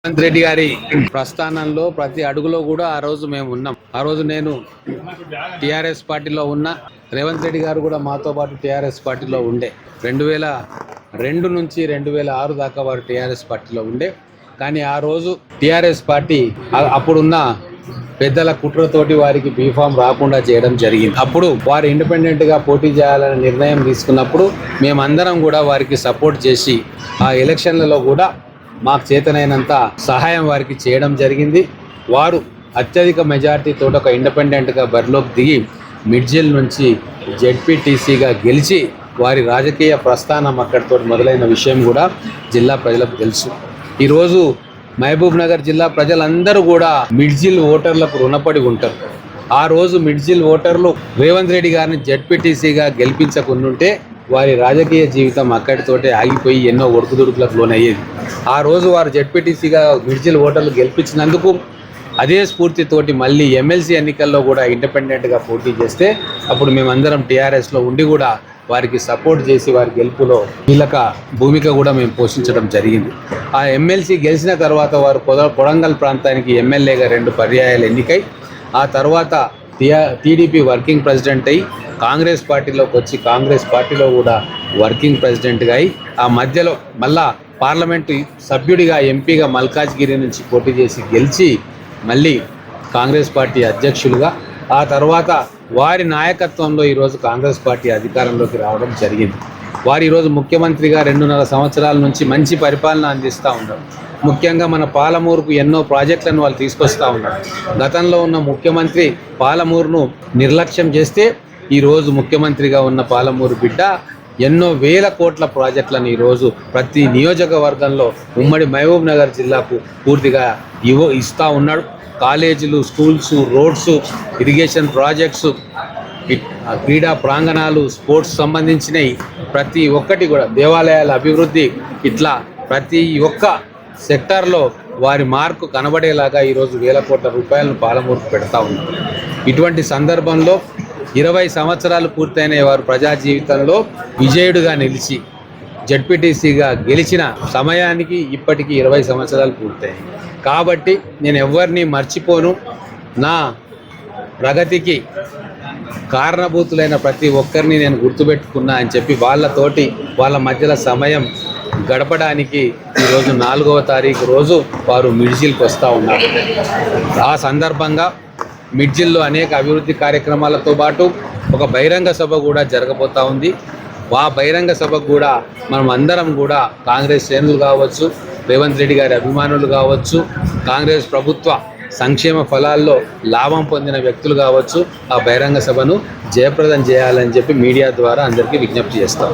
రేవంత్ రెడ్డి గారి ప్రస్థానంలో ప్రతి అడుగులో కూడా ఆ రోజు మేము ఉన్నాం. ఆ రోజు నేను టీఆర్ఎస్ పార్టీలో ఉన్నా, రేవంత్ రెడ్డి గారు కూడా మాతో పాటు టీఆర్ఎస్ పార్టీలో ఉండే. 2002 నుంచి 2006 దాకా వారు టీఆర్ఎస్ పార్టీలో ఉండే. కానీ ఆ రోజు టీఆర్ఎస్ పార్టీ అప్పుడున్న పెద్దల కుట్రతోటి వారికి బీఫామ్ రాకుండా చేయడం జరిగింది. అప్పుడు వారు ఇండిపెండెంట్గా పోటీ చేయాలనే నిర్ణయం తీసుకున్నప్పుడు మేమందరం కూడా వారికి సపోర్ట్ చేసి ఆ ఎలక్షన్లలో కూడా మాకు చేతనైనంత సహాయం వారికి చేయడం జరిగింది. వారు అత్యధిక మెజార్టీతో ఒక ఇండిపెండెంట్గా బరిలోకి దిగి మిడ్జిల్ నుంచి జెడ్పీటీసీగా గెలిచి వారి రాజకీయ ప్రస్థానం అక్కడితో మొదలైన విషయం కూడా జిల్లా ప్రజలకు తెలుసు. ఈరోజు మహబూబ్ నగర్ జిల్లా ప్రజలందరూ కూడా మిడ్జిల్ ఓటర్లకు రుణపడి ఉంటారు. ఆ రోజు మిడ్జిల్ ఓటర్లు రేవంత్ రెడ్డి గారిని జెడ్పీటీసీగా గెలిపించకుండుంటే వారి రాజకీయ జీవితం అక్కడితోటే ఆగిపోయి ఎన్నో ఒడుకుదుడుకులకు లోనయ్యేది. ఆ రోజు వారు జెడ్పీటీసీగా మిడ్జిల్ ఓటర్లు గెలిపించినందుకు అదే స్ఫూర్తితోటి మళ్ళీ ఎమ్మెల్సీ ఎన్నికల్లో కూడా ఇండిపెండెంట్గా పోటీ చేస్తే అప్పుడు మేమందరం టీఆర్ఎస్లో ఉండి కూడా వారికి సపోర్ట్ చేసి వారి గెలుపులో కీలక భూమిక కూడా మేము పోషించడం జరిగింది. ఆ ఎమ్మెల్సీ గెలిచిన తర్వాత వారు కొడంగల్ ప్రాంతానికి ఎమ్మెల్యేగా 2 పర్యాయాలు ఎన్నికై ఆ తర్వాత టీడీపీ వర్కింగ్ ప్రెసిడెంట్ అయ్యి కాంగ్రెస్ పార్టీలోకి వచ్చి కాంగ్రెస్ పార్టీలో కూడా వర్కింగ్ ప్రెసిడెంట్గా అయి ఆ మధ్యలో మళ్ళా పార్లమెంటు సభ్యుడిగా ఎంపీగా మల్కాజ్గిరి నుంచి పోటీ చేసి గెలిచి మళ్ళీ కాంగ్రెస్ పార్టీ అధ్యక్షులుగా ఆ తర్వాత వారి నాయకత్వంలో ఈరోజు కాంగ్రెస్ పార్టీ అధికారంలోకి రావడం జరిగింది. వారు ఈరోజు ముఖ్యమంత్రిగా 2.5 సంవత్సరాల నుంచి మంచి పరిపాలన అందిస్తూ ఉన్నారు. ముఖ్యంగా మన పాలమూరుకు ఎన్నో ప్రాజెక్టులను వాళ్ళు తీసుకొస్తూ ఉన్నారు. గతంలో ఉన్న ముఖ్యమంత్రి పాలమూరును నిర్లక్ష్యం చేస్తే ఈరోజు ముఖ్యమంత్రిగా ఉన్న పాలమూరు బిడ్డ ఎన్నో వేల కోట్ల ప్రాజెక్టులను ఈరోజు ప్రతి నియోజకవర్గంలో ఉమ్మడి మహబూబ్ నగర్ జిల్లాకు పూర్తిగా ఇస్తూ ఉన్నాడు. కాలేజీలు, స్కూల్స్, రోడ్స్, ఇరిగేషన్ ప్రాజెక్ట్స్, క్రీడా ప్రాంగణాలు, స్పోర్ట్స్ సంబంధించినవి ప్రతి ఒక్కటి కూడా, దేవాలయాల అభివృద్ధి, ఇట్లా ప్రతి ఒక్క సెక్టార్లో వారి మార్కు కనబడేలాగా ఈరోజు వేల కోట్ల రూపాయలను పాలమూరుకు పెడతా ఉన్నారు. ఇటువంటి సందర్భంలో 20 సంవత్సరాలు పూర్తయిన వారు ప్రజా జీవితంలో విజయుడుగా నిలిచి జెడ్పీటీసీగా గెలిచిన సమయానికి ఇప్పటికీ 20 సంవత్సరాలు పూర్తయ్యాయి. కాబట్టి నేను ఎవరిని మర్చిపోను. నా ప్రగతికి కారణభూతులైన ప్రతి ఒక్కరిని నేను గుర్తుపెట్టుకున్నా అని చెప్పి వాళ్ళతోటి వాళ్ళ మధ్యలో సమయం గడపడానికి ఈరోజు 4వ తారీఖు రోజు వారు మిడ్జిల్కి వస్తూ ఉన్నారు. ఆ సందర్భంగా మిడ్జిల్లో అనేక అభివృద్ధి కార్యక్రమాలతో పాటు ఒక బహిరంగ సభ కూడా జరగబోతూ ఉంది. ఆ బహిరంగ సభకు కూడా మనం అందరం కూడా కాంగ్రెస్ శ్రేణులు కావచ్చు, రేవంత్ రెడ్డి గారి అభిమానులు కావచ్చు, కాంగ్రెస్ ప్రభుత్వ సంక్షేమ ఫలాల్లో లాభం పొందిన వ్యక్తులు కావచ్చు, ఆ బహిరంగ సభను జయప్రదం చేయాలని చెప్పి మీడియా ద్వారా అందరికీ విజ్ఞప్తి చేస్తాం.